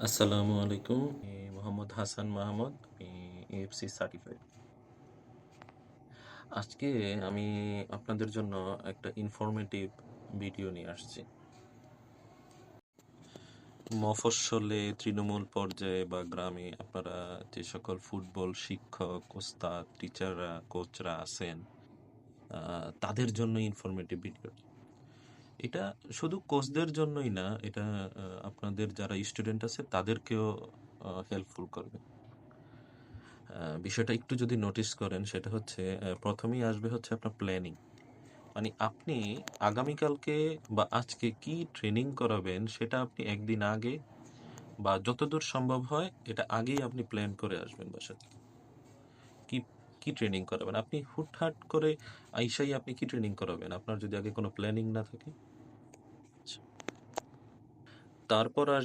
আসসালামু আলাইকুম। আমি মোহাম্মদ হাসান মাহমুদ। আমি এএফসি সার্টিফাইড। আজকে আমি আপনাদের জন্য একটা ইনফরমেটিভ ভিডিও নিয়ে আসছি। মফস্বলে তৃণমূল পর্যায়ে বা গ্রামে আপনারা যে সকল ফুটবল শিক্ষক, ওস্তাদ, টিচাররা, কোচরা আছেন, তাদের জন্য ইনফরমেটিভ ভিডিও। এটা শুধু কোচদের জন্যই না, এটা আপনাদের যারা স্টুডেন্ট আছে তাদেরকেও হেল্পফুল করবে। বিষয়টা একটু যদি নোটিস করেন, সেটা হচ্ছে প্রথমেই আসবে হচ্ছে আপনার প্ল্যানিং। মানে আপনি আগামীকালকে বা আজকে কি ট্রেনিং করাবেন, সেটা আপনি একদিন আগে বা যতদূর সম্ভব হয় এটা আগেই আপনি প্ল্যান করে আসবেন বাসা থেকে। কি কি ট্রেনিং করাবেন? আপনি হুটহাট করে আইসাই আপনি কি ট্রেনিং করাবেন আপনার যদি আগে কোনো প্ল্যানিং না থাকে? আচ্ছা। তারপর আসবে